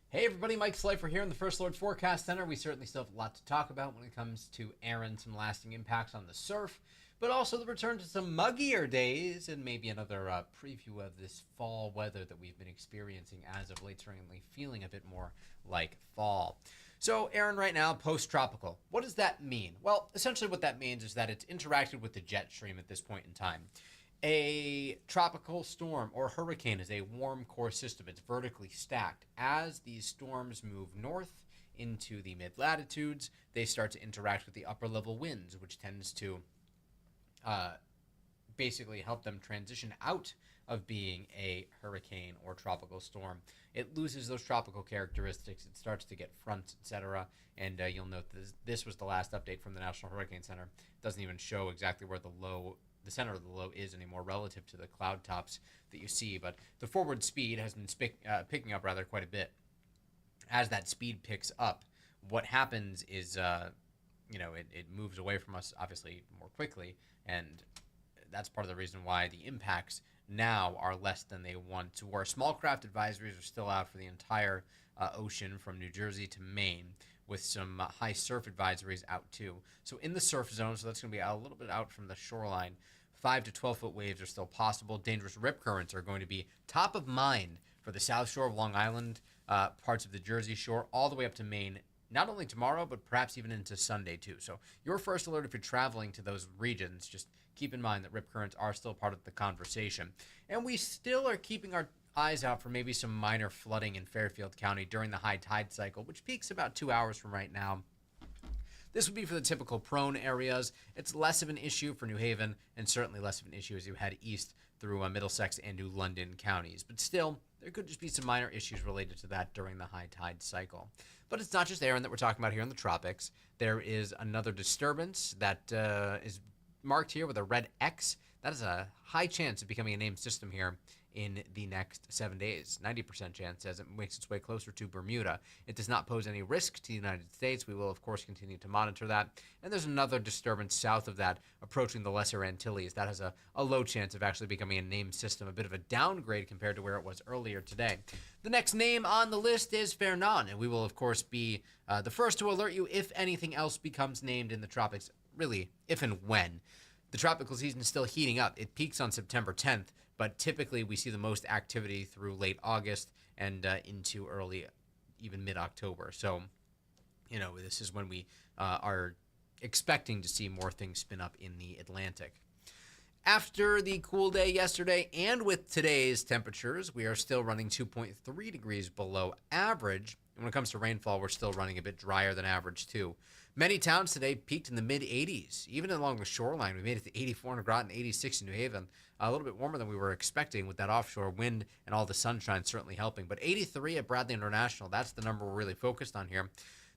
Hey everybody, Mike Slifer here in the First Lord Forecast Center. We certainly still have a lot to talk about when it comes to Aaron, some lasting impacts on the surf, but also the return to some muggier days and maybe another preview of this fall weather that we've been experiencing as of late, certainly feeling a bit more like fall. So Aaron, right now, post-tropical. What does that mean? Well, essentially what that means is that it's interacted with the jet stream at this point in time. A tropical storm or hurricane is a warm core system. It's vertically stacked. As these storms move north into the mid latitudes, they start to interact with the upper level winds, which tends to uh, basically help them transition out of being a hurricane or tropical storm. It loses those tropical characteristics. It starts to get fronts, etc. And you'll note this was the last update from the National Hurricane Center. It doesn't even show exactly where the center of the low is anymore relative to the cloud tops that you see, but the forward speed has been picking up rather quite a bit. As that speed picks up, what happens is, it moves away from us obviously more quickly, and that's part of the reason why the impacts now are less than they once were. Small craft advisories are still out for the entire ocean from New Jersey to Maine, with some high surf advisories out too. So in the surf zone, so that's going to be a little bit out from the shoreline, 5 to 12 foot waves are still possible. Dangerous rip currents are going to be top of mind for the south shore of Long Island, parts of the Jersey Shore, all the way up to Maine, not only tomorrow, but perhaps even into Sunday too. So your first alert if you're traveling to those regions, just keep in mind that rip currents are still part of the conversation. And we still are keeping our eyes out for maybe some minor flooding in Fairfield County during the high tide cycle, which peaks about 2 hours from right now. This would be for the typical prone areas. It's less of an issue for New Haven, and certainly less of an issue as you head east through Middlesex and New London counties. But still, there could just be some minor issues related to that during the high tide cycle. But it's not just Aaron that we're talking about here in the tropics. There is another disturbance that is marked here with a red X. That is a high chance of becoming a named system here in the next 7 days. 90% chance as it makes its way closer to Bermuda. It does not pose any risk to the United States. We will, of course, continue to monitor that. And there's another disturbance south of that approaching the Lesser Antilles. That has a low chance of actually becoming a named system, a bit of a downgrade compared to where it was earlier today. The next name on the list is Fernan, and we will, of course, be the first to alert you if anything else becomes named in the tropics, really, if and when. The tropical season is still heating up. It peaks on September 10th, but typically we see the most activity through late August and into early, even mid-October. So, this is when we are expecting to see more things spin up in the Atlantic. After the cool day yesterday and with today's temperatures, we are still running 2.3 degrees below average. And when it comes to rainfall, we're still running a bit drier than average, too. Many towns today peaked in the mid-80s. Even along the shoreline, we made it to 84 in Groton, 86 in New Haven. A little bit warmer than we were expecting with that offshore wind and all the sunshine certainly helping. But 83 at Bradley International, that's the number we're really focused on here.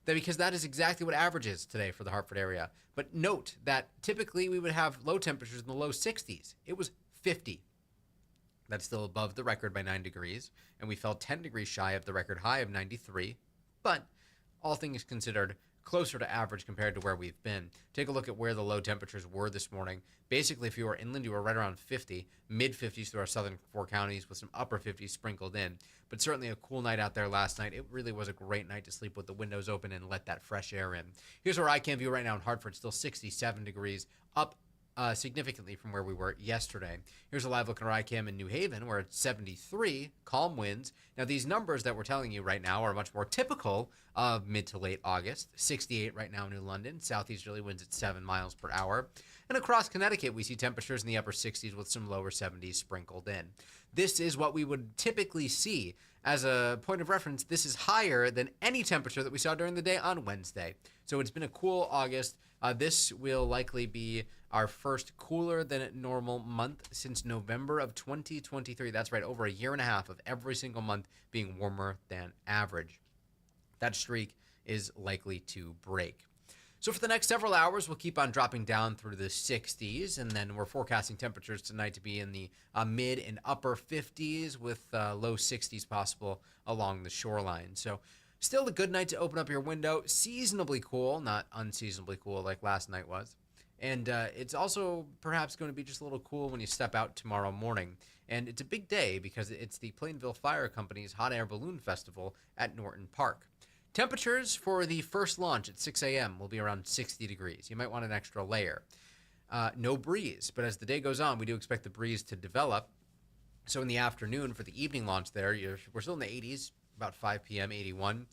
Because that is exactly what averages today for the Hartford area. But note that typically we would have low temperatures in the low 60s. It was 50. That's still above the record by 9 degrees. And we fell 10 degrees shy of the record high of 93. But all things considered, closer to average compared to where we've been. Take a look at where the low temperatures were this morning. Basically, if you were inland, you were right around 50, mid-50s through our southern four counties with some upper 50s sprinkled in. But certainly a cool night out there last night. It really was a great night to sleep with the windows open and let that fresh air in. Here's where I can view right now in Hartford, still 67 degrees, up significantly from where we were yesterday. Here's a live look at our ICAM in New Haven, where it's 73, calm winds. Now, these numbers that we're telling you right now are much more typical of mid to late August. 68 right now in New London, southeasterly winds at 7 miles per hour. And across Connecticut, we see temperatures in the upper 60s with some lower 70s sprinkled in. This is what we would typically see. As a point of reference, this is higher than any temperature that we saw during the day on Wednesday. So it's been a cool August. This will likely be our first cooler than normal month since November of 2023. That's right, over a year and a half of every single month being warmer than average. That streak is likely to break. So for the next several hours, we'll keep on dropping down through the 60s, and then we're forecasting temperatures tonight to be in the mid and upper 50s with low 60s possible along the shoreline. So still a good night to open up your window. Seasonably cool, not unseasonably cool like last night was. And it's also perhaps going to be just a little cool when you step out tomorrow morning. And it's a big day because it's the Plainville Fire Company's Hot Air Balloon Festival at Norton Park. Temperatures for the first launch at 6 a.m. will be around 60 degrees. You might want an extra layer. No breeze, but as the day goes on, we do expect the breeze to develop. So in the afternoon for the evening launch there, we're still in the 80s, about 5 p.m., 81.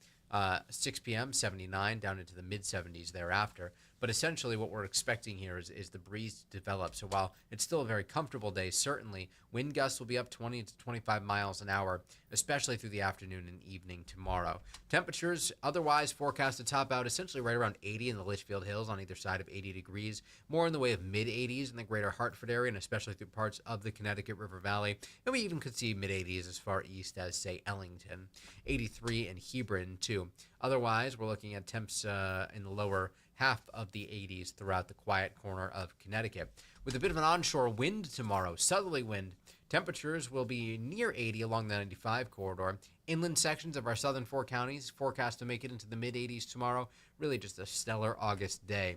6 p.m., 79, down into the mid-70s thereafter. But essentially what we're expecting here is the breeze to develop. So while it's still a very comfortable day, certainly wind gusts will be up 20 to 25 miles an hour, especially through the afternoon and evening tomorrow. Temperatures otherwise forecast to top out essentially right around 80 in the Litchfield Hills on either side of 80 degrees, more in the way of mid-80s in the greater Hartford area and especially through parts of the Connecticut River Valley. And we even could see mid-80s as far east as, say, Ellington. 83 in Hebron, too. Otherwise, we're looking at temps in the lower half of the 80s throughout the quiet corner of Connecticut. With a bit of an onshore wind tomorrow, southerly wind, temperatures will be near 80 along the 95 corridor. Inland sections of our southern four counties forecast to make it into the mid-80s tomorrow. Really just a stellar August day.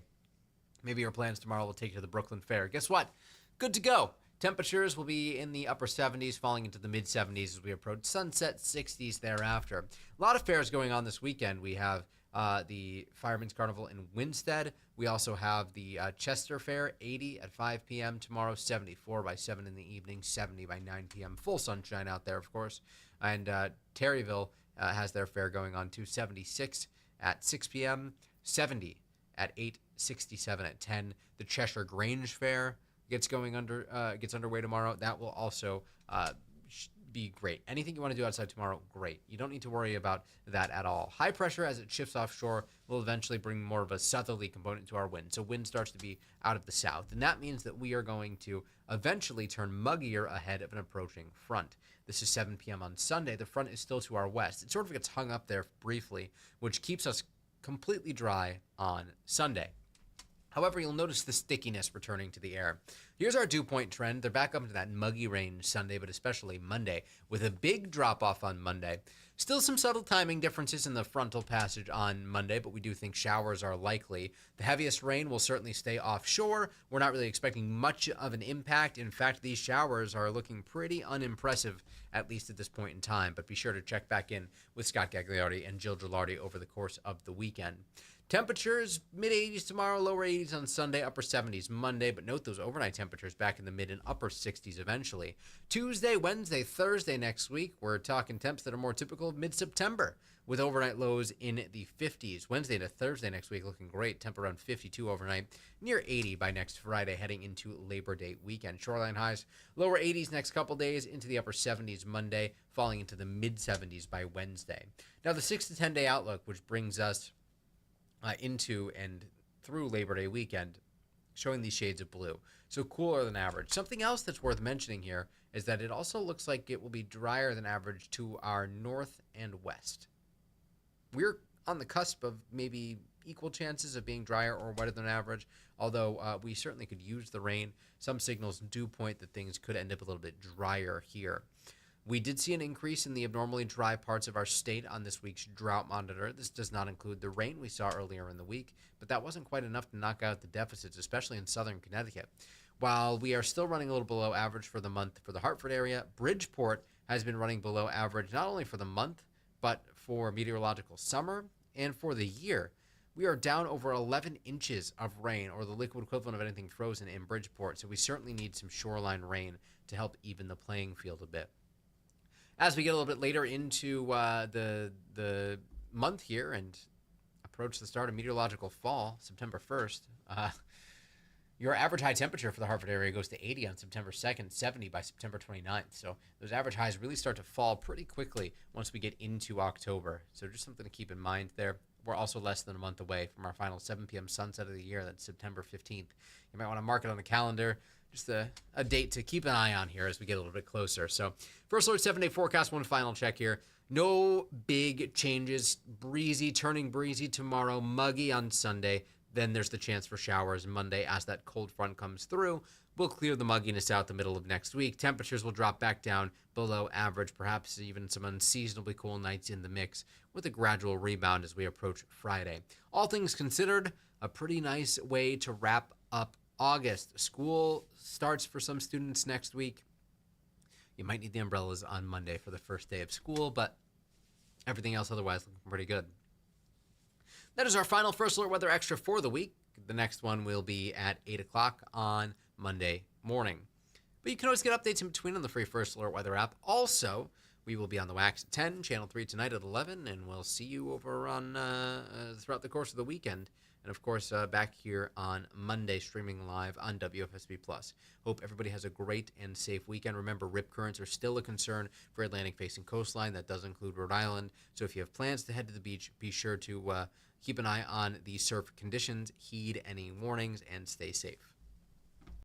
Maybe your plans tomorrow will take you to the Brooklyn Fair. Guess what? Good to go. Temperatures will be in the upper 70s, falling into the mid-70s as we approach sunset, 60s thereafter. A lot of fairs going on this weekend. We have the Fireman's Carnival in Winstead. We also have the Chester Fair, 80 at 5 p.m. tomorrow, 74 by 7 in the evening, 70 by 9 p.m. Full sunshine out there, of course. And Terryville has their fair going on too, 76 at 6 p.m., 70 at 8, 67 at 10. The Cheshire Grange Fair gets underway tomorrow. That will also be great. Anything you want to do outside tomorrow, great. You don't need to worry about that at all. High pressure as it shifts offshore will eventually bring more of a southerly component to our wind. So wind starts to be out of the south. And that means that we are going to eventually turn muggier ahead of an approaching front. This is 7 p.m. on Sunday. The front is still to our west. It sort of gets hung up there briefly, which keeps us completely dry on Sunday. However, you'll notice the stickiness returning to the air. Here's our dew point trend. They're back up into that muggy range Sunday, but especially Monday, with a big drop-off on Monday. Still some subtle timing differences in the frontal passage on Monday, but we do think showers are likely. The heaviest rain will certainly stay offshore. We're not really expecting much of an impact. In fact, these showers are looking pretty unimpressive, at least at this point in time. But be sure to check back in with Scott Gagliardi and Jill Gilardi over the course of the weekend. Temperatures, mid-80s tomorrow, lower 80s on Sunday, upper 70s Monday, but note those overnight temperatures back in the mid and upper 60s eventually. Tuesday, Wednesday, Thursday next week, we're talking temps that are more typical of mid-September with overnight lows in the 50s. Wednesday to Thursday next week looking great, temp around 52 overnight, near 80 by next Friday heading into Labor Day weekend. Shoreline highs, lower 80s next couple days, into the upper 70s Monday, falling into the mid-70s by Wednesday. Now the 6 to 10 day outlook, which brings us into and through Labor Day weekend, showing these shades of blue. So cooler than average. Something else that's worth mentioning here is that it also looks like it will be drier than average to our north and west. We're on the cusp of maybe equal chances of being drier or wetter than average, although we certainly could use the rain. Some signals do point that things could end up a little bit drier here. We did see an increase in the abnormally dry parts of our state on this week's drought monitor. This does not include the rain we saw earlier in the week, but that wasn't quite enough to knock out the deficits, especially in southern Connecticut. While we are still running a little below average for the month for the Hartford area, Bridgeport has been running below average not only for the month, but for meteorological summer and for the year. We are down over 11 inches of rain, or the liquid equivalent of anything frozen in Bridgeport, so we certainly need some shoreline rain to help even the playing field a bit. As we get a little bit later into the month here and approach the start of meteorological fall, September 1st, your average high temperature for the Hartford area goes to 80 on September 2nd, 70 by September 29th. So those average highs really start to fall pretty quickly once we get into October. So just something to keep in mind there. We're also less than a month away from our final 7 p.m. sunset of the year. That's September 15th. You might want to mark it on the calendar. Just a date to keep an eye on here as we get a little bit closer. So first alert 7-day forecast, one final check here. No big changes. Breezy, turning breezy tomorrow, muggy on Sunday. Then there's the chance for showers Monday as that cold front comes through. We'll clear the mugginess out the middle of next week. Temperatures will drop back down below average, perhaps even some unseasonably cool nights in the mix with a gradual rebound as we approach Friday. All things considered, a pretty nice way to wrap up August. School starts for some students next week. You might need the umbrellas on Monday for the first day of school, but everything else otherwise looking pretty good. That is our final First Alert Weather Extra for the week. The next one will be at 8 o'clock on Monday morning. But you can always get updates in between on the free First Alert Weather app. Also, we will be on the Wax at 10, Channel 3 tonight at 11, and we'll see you over on throughout the course of the weekend. And, of course, back here on Monday, streaming live on WFSB+. Hope everybody has a great and safe weekend. Remember, rip currents are still a concern for Atlantic-facing coastline. That does include Rhode Island. So if you have plans to head to the beach, be sure to keep an eye on the surf conditions, heed any warnings, and stay safe.